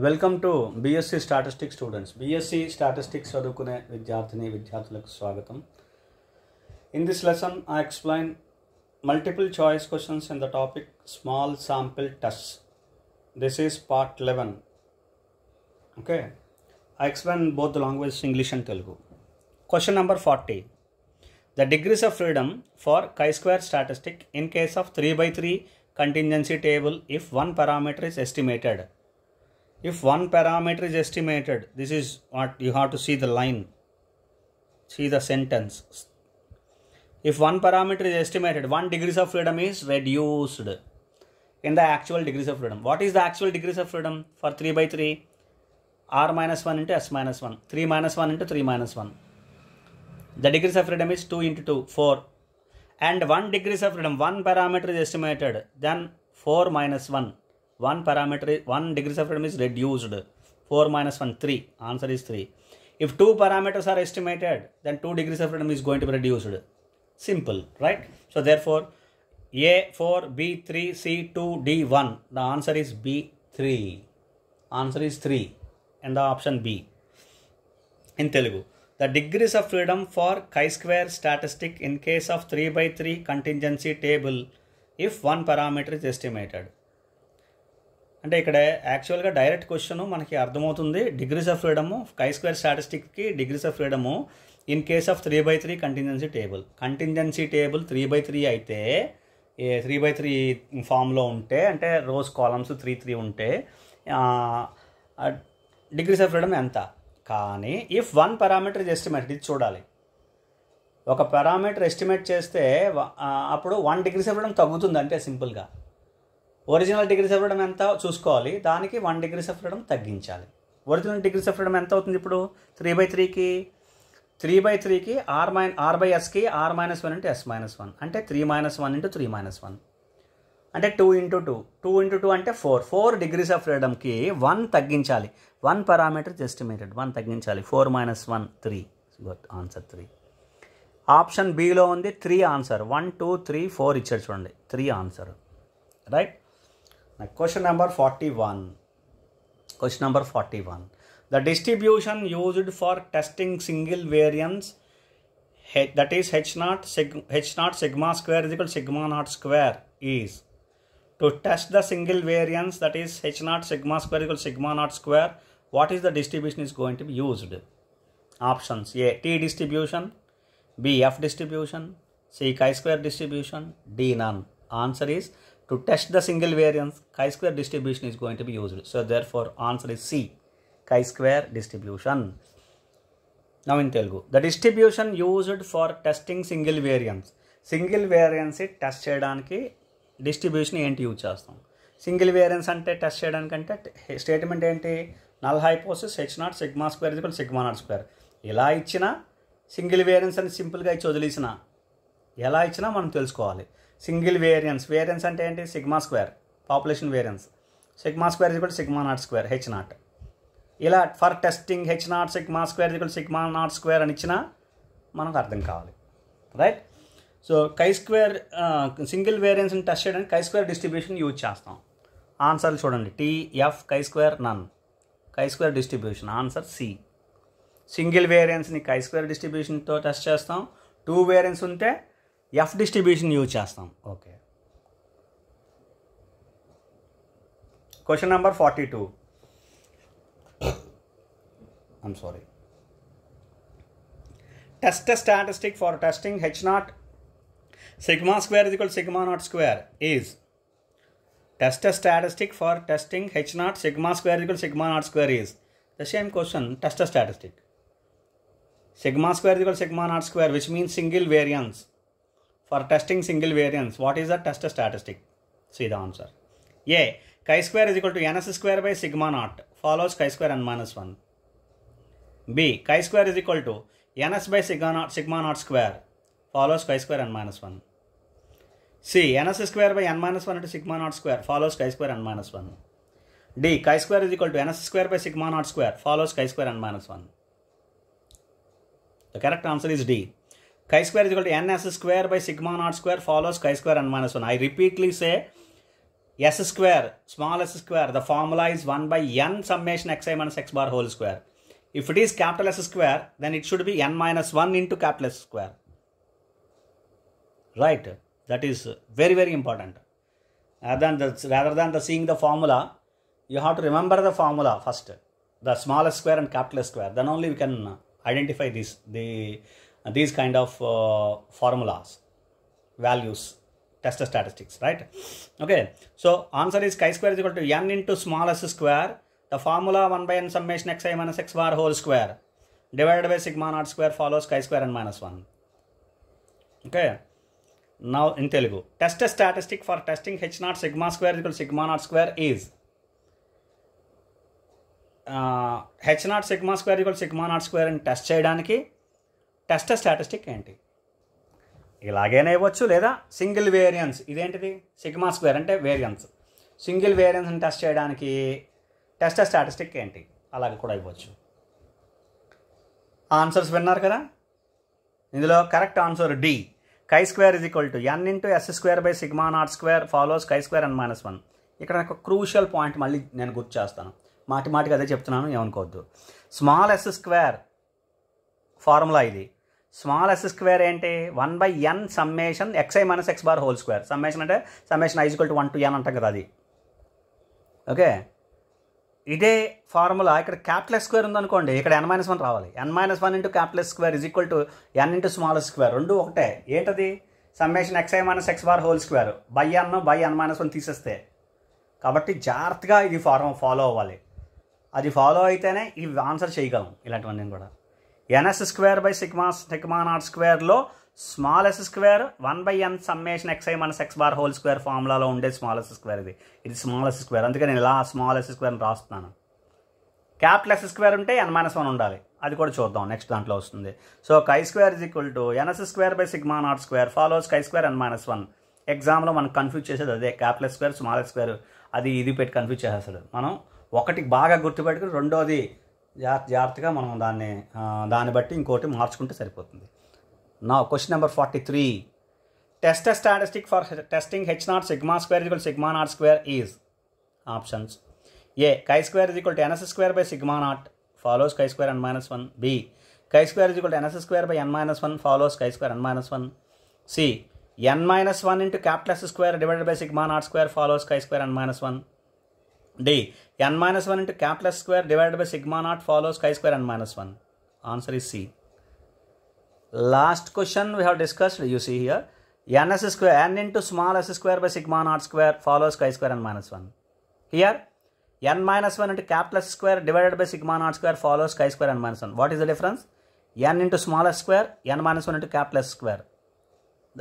Welcome to BSc statistics students. BSc statistics చదువుకునే విద్యార్థులకు స్వాగతం. In this lesson I explain multiple choice questions in the topic small sample test. This is part 11. Okay, I explain both the languages English and Telugu. Question number 40. The degrees of freedom for chi-square statistic in case of 3/3 contingency table if one parameter is estimated. If one parameter is estimated, this is what you have to see the line. See the sentence. If one parameter is estimated, one degrees of freedom is reduced in the actual degrees of freedom. What is the actual degrees of freedom for 3/3? R minus 1 into S minus 1, 3 minus 1 into 3 minus 1. The degrees of freedom is 2 into 2, 4. And 1 degrees of freedom, 1 parameter is estimated, then 4 minus 1. 1 degrees of freedom is reduced. 4 minus 1, 3. Answer is 3. If 2 parameters are estimated, then 2 degrees of freedom is going to be reduced. Simple, right? So therefore, A 4, B 3, C 2, D 1. The answer is B 3. Answer is 3. And the option B in Telugu. The degrees of freedom for chi-square statistic in case of 3/3 contingency table if one parameter is estimated. అంటే ఇక్కడ యాక్చువల్గా direct question మనకి అర్థమవుతుంది. Degrees of freedom chi-square స్టాటిస్టిక్కి degrees of freedom in case of 3/3 contingency table. Contingency table 3/3 అయితే 3/3 ఫామ్లో ఉంటే, అంటే రోస్ కాలమ్స్ 3 ఉంటే డిగ్రీస్ ఆఫ్ ఫ్రీడమ్ ఎంత. కానీ if one parameter is estimate, ఇది చూడాలి. ఒక పారామీటర్ ఎస్టిమేట్ చేస్తే అప్పుడు 1 డిగ్రీస్ ఆఫ్ ఫ్రీడమ్ తగ్గుతుంది. అంటే సింపుల్గా ఒరిజినల్ డిగ్రీస్ ఆఫ్ ఫ్రీడమ్ ఎంత చూసుకోవాలి, దానికి 1 డిగ్రీస్ ఆఫ్ ఫ్రీడమ్ తగ్గించాలి. ఒరిజినల్ డిగ్రీస్ ఆఫ్ ఫ్రీడమ్ ఎంత అవుతుంది ఇప్పుడు 3/3కి? 3/3కి R by ఎస్కి R minus 1 into S minus 1, అంటే 3 minus 1 into 3 minus 1, అంటే 2 into 2. 2 into 2 అంటే 4 డిగ్రీస్ ఆఫ్ ఫ్రీడమ్కి 1 తగ్గించాలి. 1 పారామీటర్ ఎస్టిమేటెడ్, 1 తగ్గించాలి. 4 minus 1, 3. Good, answer 3. Option below ఉంది 3 ఆన్సర్. 1 2 3 4 ఇచ్చారు చూడండి, 3 answer. Right. Question number 41. Question number 41. The distribution used for testing single variance, that is H0 sigma square is equal to sigma naught square, is to test the single variance, that is H0 sigma square is equal to sigma naught square. What is the distribution is going to be used? Options: A T distribution, B F distribution, C chi-square distribution, D none. Answer is to test the single variance, chi-square distribution is going to be used. So therefore answer is C, chi-square distribution. Now in Telugu, the distribution used for testing single variance. Single variance test చేయడానికి distribution ఏంటి use చేస్తాం? Single variance అంటే test చేయడానికంటే statement ఏంటి? Null హైపోసిస్ H0 sigma square equal sigma not square. ఇలా ఇచ్చినా single variance అని సింపుల్గా ఇచ్చి వదిలేసిన, ఎలా ఇచ్చినా మనం తెలుసుకోవాలి. సింగిల్ వేరియన్స్ అంటే ఏంటి? Sigma square, population variance. Sigma square equal sigma not square, H0. ఇలా for testing H0 sigma square equal sigma not square అని ఇచ్చినా మనకు అర్థం కావాలి. రైట్. సో chi-square సింగిల్ వేరియన్స్ని టెస్ట్ చేయడానికి chi-square డిస్ట్రిబ్యూషన్ యూజ్ చేస్తాం. ఆన్సర్లు చూడండి, TF chi-square none, chi-square distribution. Answer C. Single వేరియన్స్ని chi-square డిస్ట్రిబ్యూషన్తో టెస్ట్ చేస్తాం. 2 వేరియన్స్ ఉంటే F డిస్ట్రిబ్యూషన్ యూజ్ చేస్తాం. Okay. Question number 42. I'm sorry. Test a statistic for testing H0 sigma square is equal to sigma naught square is. Test a statistic for testing H0 sigma square is equal to sigma naught square is. The same question, test a statistic. Sigma square is equal to sigma naught square, which means single variance. For testing single variance, what is the test a statistic? See the answer. A chi-square is equal to ns square by sigma naught, follows chi-square n minus 1. B chi-square is equal to ns by sigma naught square, follows chi-square n minus 1. C ns square by n minus 1 into sigma naught square, follows chi-square n minus 1. D chi-square is equal to ns square by sigma naught square, follows chi-square n minus 1. The correct answer is D. Chi-square is equal to ns square by sigma naught square, follows chi-square n minus 1. I repeatedly say S square, small s square, the formula is 1 by n summation xi minus x bar whole square. If it is capital S square, then it should be n minus 1 into capital S square. Right? That is very, very important. Rather than seeing the formula, you have to remember the formula first. The small s square and capital S square. Then only we can identify these kind of formulas, values, test statistics, right? Okay. So answer is chi square is equal to n into small s square. The formula 1 by n summation xi minus x bar whole square divided by sigma naught square follows chi square n minus 1. Okay. Now in Telugu, test a statistic for testing h naught sigma square is equal to sigma naught square is h naught sigma square is equal to sigma naught square అని test చేయడానికి test statistic ఏంటి? ఇలాగైనా ఇవ్వచ్చు, లేదా single variance, ఇదేంటిది sigma square అంటే variance, సింగిల్ వేరియన్స్ని టెస్ట్ చేయడానికి టెస్ట్ స్టాటిస్టిక్ ఏంటి, అలాగ కూడా ఇవ్వచ్చు. ఆన్సర్స్ విన్నారు కదా. ఇందులో correct answer D, chi square is equal to n into s square by sigma naught square follows chi square n minus 1. ఇక్కడ నాకు క్రూషియల్ పాయింట్ మళ్ళీ నేను గుర్తు చేస్తాను, మాటిమాటికి అదే చెప్తున్నాను, ఏమనుకోవద్దు. స్మాల్ ఎస్ స్క్వేర్ ఫార్ములా ఇది. స్మాల్ ఎస్ స్క్వేర్ ఏంటి? 1 by n summation xi minus x bar whole square. Summation అంటే summation i equal to 1 to n అంటాం కదా, అది. ఓకే, ఇదే ఫార్ములా ఇక్కడ క్యాపిటల్ ఎస్ స్క్వేర్ ఉందనుకోండి, ఇక్కడ n మైనస్ 1 రావాలి. n minus 1 into capital S square is equal to n into small S square, రెండు ఒకటే. ఏంటది? Summation xi minus x bar whole square by n minus 1 తీసేస్తే. కాబట్టి జాగ్రత్తగా ఇది ఫాలో అవ్వాలి. అది ఫాలో అయితేనే ఈ ఆన్సర్ చేయగలం ఇలాంటివన్నీ కూడా. ns square by sigma not స్క్వేర్లో small S square 1 by n summation xi minus x bar whole square ఫార్ములాలో ఉండే స్మాల్ ఎస్ స్క్వేర్ ఇది స్మాల్ ఎస్ స్క్వేర్. అందుకే నేను ఇలా స్మాల్ ఎస్ స్క్వేర్ని రాస్తున్నాను. క్యాపిటల్ ఎస్ స్క్వేర్ ఉంటే n మైనస్ 1 ఉండాలి, అది కూడా చూద్దాం, నెక్స్ట్ దాంట్లో వస్తుంది. So chi square is equal to ns square by sigma not square follows chi square n minus 1. ఎగ్జామ్లో మనం కన్ఫ్యూజ్ చేసేది అదే, capital S square small S square అది ఇది పెట్టి కన్ఫ్యూజ్ చేసేస్తాడు. మనం ఒకటి బాగా గుర్తుపెట్టుకుని రెండోది జాగ్రత్తగా మనం దాన్ని బట్టి ఇంకోటి మార్చుకుంటే సరిపోతుంది. నా question number 43, test a statistic for testing h naught sigma square is equal to sigma naught square is options. A, chi square is equal to ns square by sigma naught follows chi square n minus 1. B, chi square is equal to ns square by n minus 1 follows chi square n minus 1. C, n minus 1 into capital S square divided by sigma naught square follows chi square n minus 1. D, n minus 1 into capital S square divided by sigma naught follows chi square n minus 1. Answer is C. Last question we have discussed, you see here, n into small s square by sigma naught square follows chi square n minus 1. Here, n minus 1 into capital S square divided by sigma naught square follows chi square n minus 1. What is the difference? N into small s square, n minus 1 into capital S square.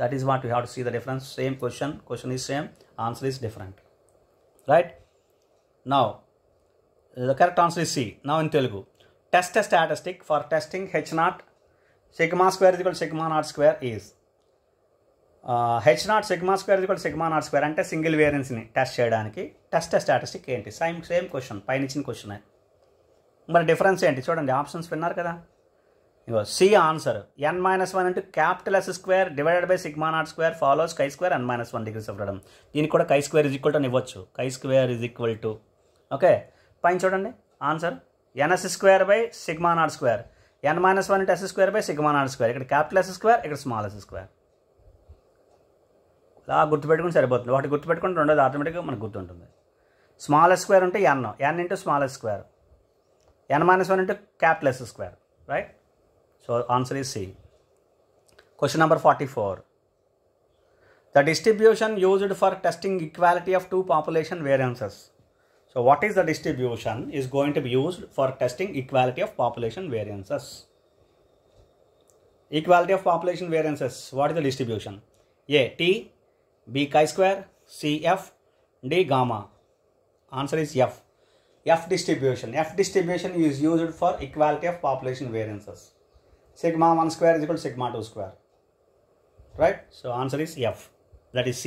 That is what we have to see the difference. Same question is same, answer is different. Right? Now, the correct answer is C. Now in Telugu, test a statistic for testing h naught sigma square is equal to sigma naught square is h naught sigma square is equal to sigma naught square అంటే single వేరియన్స్ని test చేయడానికి test statistic ఏంటి? Same question, పైన ఇచ్చిన క్వశ్చనే. మరి difference ఏంటి చూడండి, ఆప్షన్స్ విన్నారు కదా. ఇగో C answer, n minus 1 into capital S square divided by sigma naught square follows chi square n minus 1 degrees of freedom. దీనికి కూడా chi square is equal to అని ఇవ్వచ్చు. chi square is equal to, okay, పైన చూడండి answer ns square by sigma not square, n minus 1 into s square by sigma not square, ఇక్కడ capital S square, ఇక్కడ small s square. ఇలా గుర్తుపెట్టుకుని సరిపోతుంది. ఒకటి గుర్తుపెట్టుకుంటే రెండోది ఆటోమేటిక్గా మనకు గుర్తుంటుంది. స్మాల్ s స్క్వేర్ ఉంటే n into small s square, n minus 1 into capital S square, right? So answer is C. Question number 44. The distribution used for testing equality of two population variances. So what is the distribution is going to be used for testing equality of population variances? Equality of population variances, what is the distribution? A, T, B, chi square, C, F, D, gamma. Answer is F. F distribution. F distribution is used for equality of population variances. Sigma 1 square is equal to sigma 2 square. Right? So answer is F. That is C.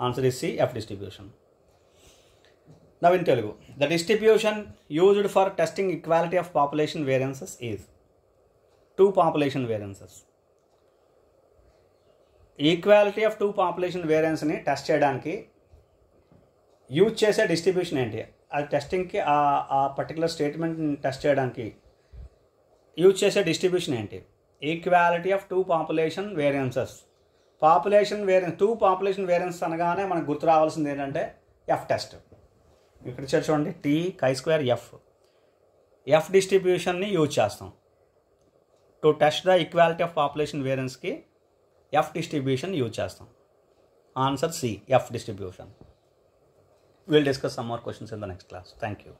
Answer is C, F distribution. Now in Telugu, the distribution used for testing equality of population variances is two population variances. Equality of two population variance ni test చేయడానికి use చేసే distribution ఏంటి, అది టెస్టింగ్కి ఆ particular స్టేట్మెంట్ని test చేయడానికి use చేసే distribution ఏంటి, equality of two population variances. Two population variance అనగానే మనకు గుర్తు రావాల్సింది ఏంటంటే ఎఫ్ టెస్ట్. ఇక్కడ చూడండి, టీ chi2 ఎఫ్ డిస్ట్రిబ్యూషన్ని యూజ్ చేస్తాం. To test the equality of population వేరియన్స్కి ఎఫ్ డిస్ట్రిబ్యూషన్ యూజ్ చేస్తాం. Answer C, F distribution. We'll discuss some more questions in the next class. Thank you.